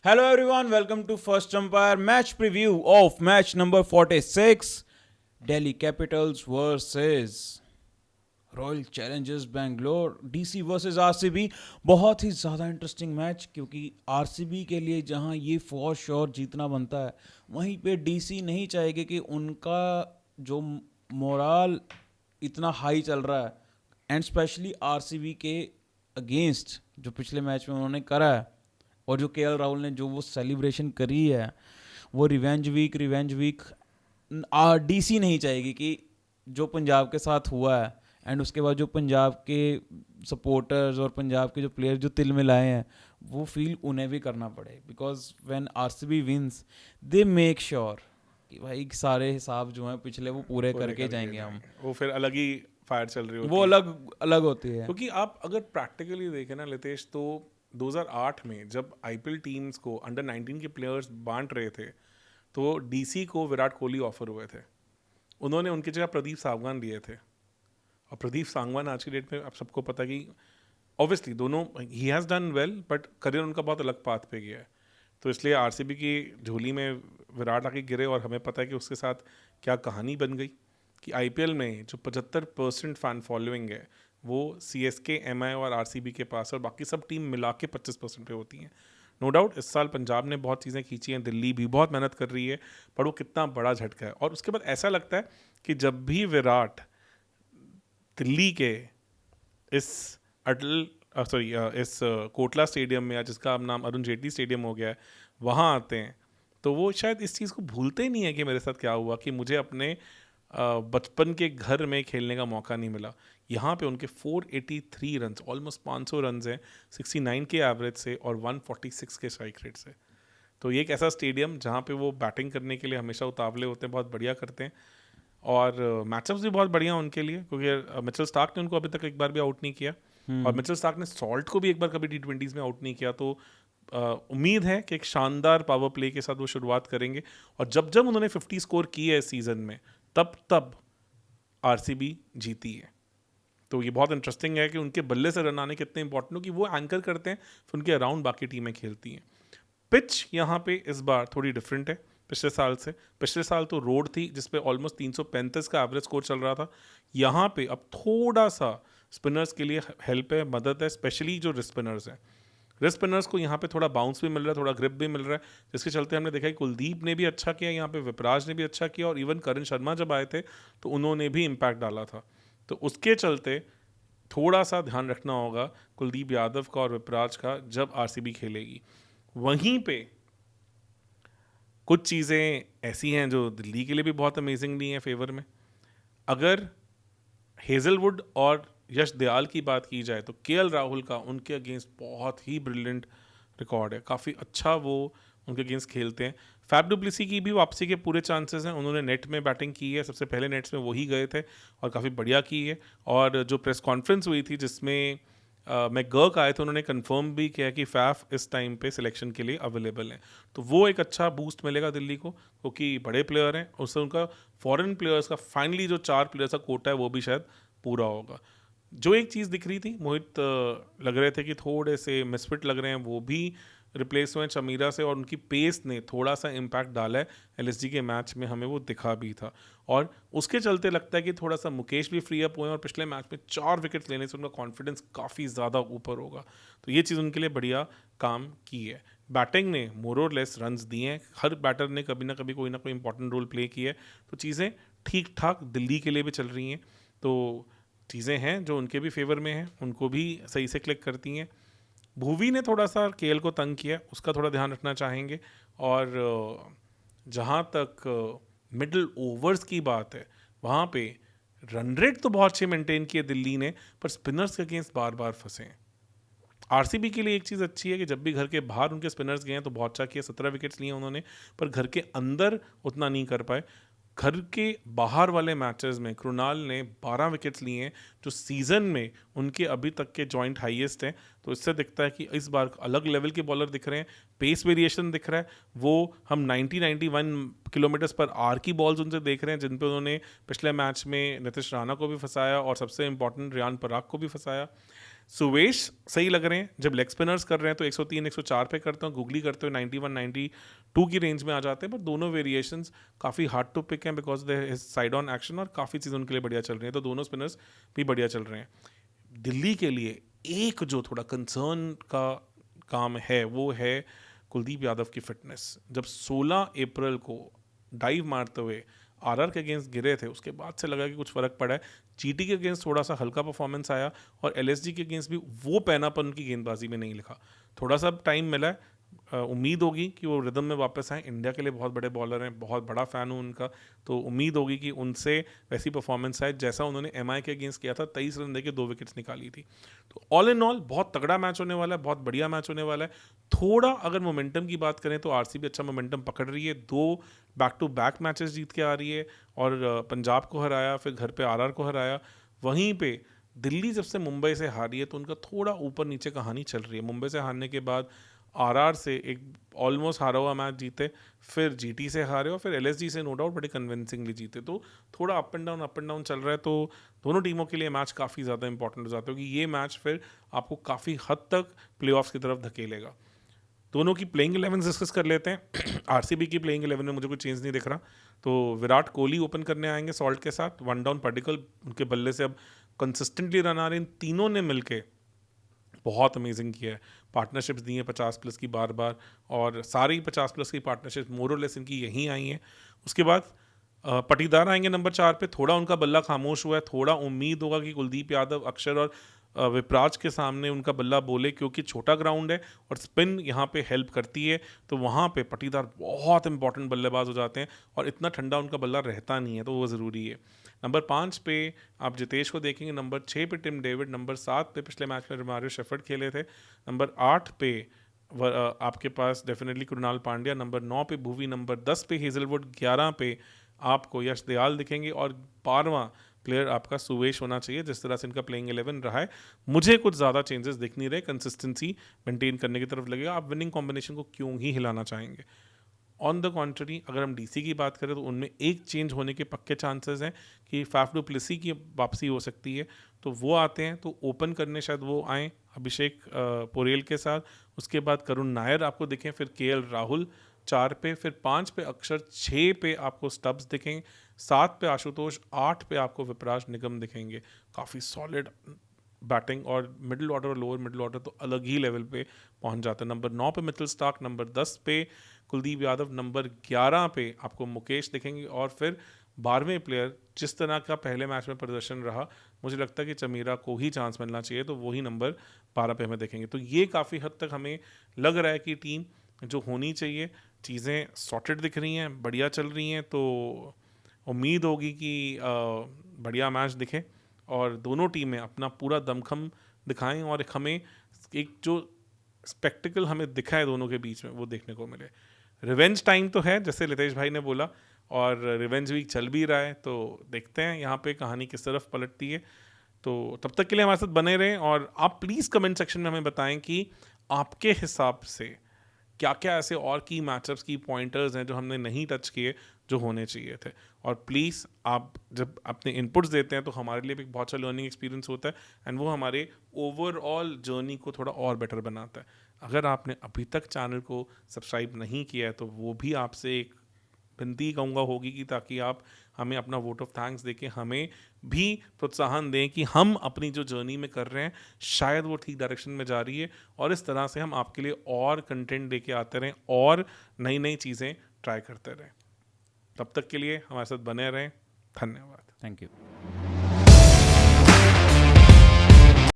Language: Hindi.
Hello everyone, welcome to First Umpire match preview of match number 46 Delhi Capitals versus royal Challengers Bangalore DC versus RCB. बहुत ही ज़्यादा इंटरेस्टिंग मैच क्योंकि आरसीबी के लिए जहां ये फॉर श्योर जीतना बनता है वहीं पे डीसी नहीं चाहेगी कि उनका जो मोराल इतना हाई चल रहा है एंड स्पेशली आरसीबी के अगेंस्ट जो पिछले मैच में उन्होंने करा है और जो केएल राहुल ने जो वो सेलिब्रेशन करी है वो रिवेंज वीक डीसी नहीं चाहेगी कि जो पंजाब के साथ हुआ है एंड उसके बाद जो पंजाब के सपोर्टर्स और पंजाब के जो प्लेयर जो तिल में लाए हैं वो फील उन्हें भी करना पड़े. Because when RCB wins they make sure कि भाई सारे हिसाब जो हैं पिछले वो पूरे करके जाएंगे हम. वो फिर अलग ही फायर चल रही होती वो है अलग अलग होती है. क्योंकि आप अगर प्रैक्टिकली देखें ना लितेश, तो 2008 में जब आईपीएल टीम्स को अंडर 19 के प्लेयर्स बांट रहे थे तो डीसी को विराट कोहली ऑफर हुए थे. उन्होंने उनकी जगह प्रदीप सांगवान लिए थे और प्रदीप सांगवान आज की डेट में आप सबको पता कि ऑब्वियसली दोनों he has done well but career उनका बहुत अलग पाथ पे गया है. तो इसलिए आरसीबी की झोली में विराट आके गिरे और हमें पता है कि उसके साथ क्या कहानी बन गई कि आईपीएल में जो 75% फ़ैन फॉलोइंग है वो सीएसके, एमआई और आरसीबी के पास और बाकी सब टीम मिला के 25% पे होती हैं. नो डाउट इस साल पंजाब ने बहुत चीज़ें खींची हैं, दिल्ली भी बहुत मेहनत कर रही है, पर वो कितना बड़ा झटका है. और उसके बाद ऐसा लगता है कि जब भी विराट दिल्ली के इस इस कोटला स्टेडियम में, या जिसका अब नाम अरुण जेटली स्टेडियम हो गया है, वहाँ आते हैं तो वो शायद इस चीज़ को भूलते ही नहीं है कि मेरे साथ क्या हुआ, कि मुझे अपने बचपन के घर में खेलने का मौका नहीं मिला. यहाँ पे उनके 483 रन, ऑलमोस्ट 500 रन हैं 69 के एवरेज से और 146 के स्ट्राइक रेट से. तो ये एक ऐसा स्टेडियम जहाँ पे वो बैटिंग करने के लिए हमेशा उतावले होते हैं, बहुत बढ़िया करते हैं और मैचअप्स भी बहुत बढ़िया उनके लिए, क्योंकि मिचेल स्टार्क ने उनको अभी तक एक बार भी आउट नहीं किया और मिचेल स्टार्क ने सॉल्ट को भी एक बार कभी टी20 में आउट नहीं किया. तो उम्मीद है कि एक शानदार पावर प्ले के साथ वो शुरुआत करेंगे और जब जब उन्होंने 50 स्कोर किए है इस सीज़न में तब तब आरसीबी जीती है. तो ये बहुत इंटरेस्टिंग है कि उनके बल्ले से रन आने कितने इंपॉर्टेंट हो कि वो एंकर करते हैं फिर उनके अराउंड बाकी टीमें खेलती हैं. पिच यहाँ पे इस बार थोड़ी डिफरेंट है पिछले साल से. पिछले साल तो रोड थी जिसपे ऑलमोस्ट 335 का एवरेज स्कोर चल रहा था. यहाँ पे अब थोड़ा सा स्पिनर्स के लिए हेल्प है, मदद है, स्पेशली जो रिस्ट स्पिनर्स हैं. रिस्ट स्पिनर्स को यहाँ पे थोड़ा बाउंस भी मिल रहा है, थोड़ा ग्रिप भी मिल रहा है, जिसके चलते हमने देखा कि कुलदीप ने भी अच्छा किया, यहाँ पे विपराज ने भी अच्छा किया और इवन करण शर्मा जब आए थे तो उन्होंने भी इम्पैक्ट डाला था. तो उसके चलते थोड़ा सा ध्यान रखना होगा कुलदीप यादव का और विपराज का जब आरसीबी खेलेगी. वहीं पे कुछ चीज़ें ऐसी हैं जो दिल्ली के लिए भी बहुत अमेजिंग नहीं है फेवर में. अगर हेजलवुड और यश दयाल की बात की जाए तो केएल राहुल का उनके अगेंस्ट बहुत ही ब्रिलियंट रिकॉर्ड है, काफ़ी अच्छा वो उनके अगेंस्ट खेलते हैं. फैब डुप्लेसी की भी वापसी के पूरे चांसेस हैं, उन्होंने नेट में बैटिंग की है, सबसे पहले नेट्स में वही गए थे और काफ़ी बढ़िया की है. और जो प्रेस कॉन्फ्रेंस हुई थी जिसमें मैकगर्क आए थे, उन्होंने कंफर्म भी किया कि फैफ इस टाइम पे सिलेक्शन के लिए अवेलेबल हैं. तो वो एक अच्छा बूस्ट मिलेगा दिल्ली को क्योंकि बड़े प्लेयर हैं, उससे उनका फॉरेन प्लेयर्स का फाइनली जो 4 प्लेयर्स का कोटा है वो भी शायद पूरा होगा. जो एक चीज़ दिख रही थी, मोहित लग रहे थे कि थोड़े से मिसफिट लग रहे हैं, वो भी रिप्लेस हुए चमीरा से और उनकी पेस ने थोड़ा सा इम्पैक्ट डाला है एलएसजी के मैच में, हमें वो दिखा भी था. और उसके चलते लगता है कि थोड़ा सा मुकेश भी फ्री अप हुए और पिछले मैच में 4 विकेट्स लेने से उनका कॉन्फिडेंस काफ़ी ज़्यादा ऊपर होगा. तो ये चीज़ उनके लिए बढ़िया काम की है. बैटिंग ने मोर और लेस रन्स दिए हैं, हर बैटर ने कभी ना कभी कोई ना कोई इंपॉर्टेंट रोल प्ले किया है. तो चीज़ें ठीक ठाक दिल्ली के लिए भी चल रही हैं. तो चीज़ें हैं जो उनके भी फेवर में हैं, उनको भी सही से क्लिक करती हैं. भुवी ने थोड़ा सा केएल को तंग किया, उसका थोड़ा ध्यान रखना चाहेंगे. और जहाँ तक मिडल ओवर्स की बात है वहाँ पे रन रेट तो बहुत अच्छे मेंटेन किए दिल्ली ने, पर स्पिनर्स के अगेंस्ट बार बार फंसे हैं. आरसीबी के लिए एक चीज़ अच्छी है कि जब भी घर के बाहर उनके स्पिनर्स गए हैं तो बहुत अच्छा किया, 17 विकेट्स लिए उन्होंने, पर घर के अंदर उतना नहीं कर पाए. घर के बाहर वाले मैचेस में कृणाल ने 12 विकेट्स लिए हैं जो सीज़न में उनके अभी तक के जॉइंट हाईएस्ट हैं. तो इससे दिखता है कि इस बार अलग लेवल के बॉलर दिख रहे हैं, पेस वेरिएशन दिख रहा है. वो हम 90-91 किलोमीटर्स पर आर की बॉल्स उनसे देख रहे हैं जिन पे उन्होंने पिछले मैच में नीतीश राणा को भी फंसाया और सबसे इंपॉर्टेंट रियान पराग को भी फंसाया. सुवेश सही लग रहे हैं, जब लेग स्पिनर्स कर रहे हैं तो 103 104 पे करते हैं, गुगली करते हुए 91 92 की रेंज में आ जाते हैं, पर दोनों वेरिएशंस काफ़ी हार्ड टू पिक हैं because they side on action और काफ़ी चीज़ें उनके लिए बढ़िया चल रही हैं, तो दोनों स्पिनर्स भी बढ़िया चल रहे हैं। दिल्ली के लिए एक जो थोड़ा कंसर्न का काम है वो है कुलदीप यादव की फिटनेस। जब 16 अप्रैल को डाइव मारते हुए आरआर के अगेंस्ट गिरे थे, उसके बाद से लगा कि कुछ फ़र्क पड़ा है। जीटी के अगेंस्ट थोड़ा सा हल्का परफॉर्मेंस आया और एलएसजी के अगेंस्ट भी वो पैनापन उनकी गेंदबाजी में नहीं लिखा। थोड़ा सा टाइम मिला है, उम्मीद होगी कि वो रिदम में वापस आए। इंडिया के लिए बहुत बड़े बॉलर हैं, बहुत बड़ा फ़ैन हूँ उनका, तो उम्मीद होगी कि उनसे वैसी परफॉर्मेंस आए जैसा उन्होंने एमआई के अगेंस्ट किया था। 23 रन देके 2 विकेट्स निकाली थी। तो ऑल इन ऑल बहुत तगड़ा मैच होने वाला है, बहुत बढ़िया मैच होने वाला है। थोड़ा अगर मोमेंटम की बात करें तो आरसीबी अच्छा मोमेंटम पकड़ रही है, 2 बैक टू बैक मैचेस जीत के आ रही है और पंजाब को हराया, फिर घर पे आरआर को हराया। वहीं पे दिल्ली जब से मुंबई से हारी है तो उनका थोड़ा ऊपर नीचे कहानी चल रही है। मुंबई से हारने के बाद आरआर से एक ऑलमोस्ट हारा हुआ मैच जीते, फिर जीटी से हारे और फिर एलएसजी से नो डाउट बड़े कन्विंसिंगली जीते। तो थोड़ा अप एंड डाउन चल रहा है, तो दोनों टीमों के लिए मैच काफ़ी ज़्यादा इंपॉर्टेंट हो जाता है क्योंकि ये मैच फिर आपको काफ़ी हद तक प्लेऑफ्स की तरफ धकेलेगा। दोनों की प्लेइंग 11 डिस्कस कर लेते हैं। आरसीबी की प्लेइंग 11 में मुझे कोई चेंज नहीं दिख रहा, तो विराट कोहली ओपन करने आएंगे सॉल्ट के साथ। 1 डाउन पर्टिकल, उनके बल्ले से अब कंसिस्टेंटली रन आ रहे हैं। इन तीनों ने मिलके बहुत अमेजिंग किया है, पार्टनरशिप्स दी हैं 50+ की बार बार, और सारी 50+ की पार्टनरशिप मोरलेस इनकी यहीं आई हैं। उसके बाद पटीदार आएंगे नंबर 4 पे। थोड़ा उनका बल्ला खामोश हुआ है, थोड़ा उम्मीद होगा कि कुलदीप यादव, अक्षर और विपराज के सामने उनका बल्ला बोले, क्योंकि छोटा ग्राउंड है और स्पिन यहाँ पे हेल्प करती है, तो वहाँ पे पटीदार बहुत इंपॉर्टेंट बल्लेबाज हो जाते हैं और इतना ठंडा उनका बल्ला रहता नहीं है, तो वो ज़रूरी है। नंबर 5 पे आप जितेश को देखेंगे, नंबर 6 पे टिम डेविड, नंबर 7 पे पिछले मैच में रोमारियो शेफर्ड खेले थे, नंबर 8 पे आपके पास डेफिनेटली कृणाल पांड्या, नंबर 9 पे भुवी, नंबर 10 पे हेजलवुड, 11 पे आपको यश दयाल दिखेंगे और 12वां प्लेयर आपका सुवेश होना चाहिए। जिस तरह से इनका प्लेइंग 11 रहा है, मुझे कुछ ज़्यादा चेंजेस दिख नहीं रहे, कंसिस्टेंसी मेंटेन करने की तरफ लगेगा। आप विनिंग कॉम्बिनेशन को क्यों ही हिलाना चाहेंगे? ऑन द कॉन्ट्ररी अगर हम डीसी की बात करें तो उनमें एक चेंज होने के पक्के चांसेस हैं कि फाफ डू प्लेसी की वापसी हो सकती है, तो वो आते हैं, तो ओपन करने शायद वो आएँ अभिषेक पोरेल के साथ। उसके बाद करुण नायर आपको दिखें, फिर केएल राहुल 4 पे, फिर 5 पे अक्षर, 6 पे आपको स्टब्स दिखेंगे, 7 पे आशुतोष, 8 पे आपको विपराज निगम दिखेंगे। काफ़ी सॉलिड बैटिंग, और मिडिल ऑर्डर और लोअर मिडिल ऑर्डर तो अलग ही लेवल पे पहुंच जाता है। नंबर 9 पे मिचेल स्टार्क, नंबर 10 पे कुलदीप यादव, नंबर 11 पे आपको मुकेश दिखेंगे, और फिर 12वें प्लेयर जिस तरह का पहले मैच में प्रदर्शन रहा, मुझे लगता है कि चमीरा को ही चांस मिलना चाहिए, तो वही नंबर 12 पे हमें देखेंगे। तो ये काफ़ी हद तक हमें लग रहा है कि टीम जो होनी चाहिए, चीज़ें सॉर्टेड दिख रही हैं, बढ़िया चल रही हैं, तो उम्मीद होगी कि बढ़िया मैच दिखे और दोनों टीमें अपना पूरा दमखम दिखाएं और हमें एक जो स्पेक्टिकल हमें दिखा है दोनों के बीच में वो देखने को मिले। रिवेंज टाइम तो है, जैसे लितेश भाई ने बोला, और रिवेंज वीक चल भी रहा है, तो देखते हैं यहाँ पे कहानी किस तरफ पलटती है। तो तब तक के लिए हमारे साथ बने रहें, और आप प्लीज़ कमेंट सेक्शन में हमें बताएं कि आपके हिसाब से क्या क्या ऐसे और की मैचअप्स की पॉइंटर्स हैं जो हमने नहीं टच किए जो होने चाहिए थे। और प्लीज़ आप जब अपने इनपुट्स देते हैं तो हमारे लिए भी एक बहुत अच्छा लर्निंग एक्सपीरियंस होता है, एंड वो हमारे ओवरऑल जर्नी को थोड़ा और बेटर बनाता है। अगर आपने अभी तक चैनल को सब्सक्राइब नहीं किया है तो वो भी आपसे एक विनती कहूँगा होगी कि ताकि आप हमें अपना वोट ऑफ थैंक्स देके हमें भी प्रोत्साहन दें कि हम अपनी जो जर्नी में कर रहे हैं शायद वो ठीक डायरेक्शन में जा रही है, और इस तरह से हम आपके लिए और कंटेंट लेके आते रहें और नई नई चीज़ें ट्राई करते रहें। तब तक के लिए हमारे साथ बने रहें। धन्यवाद। Thank you.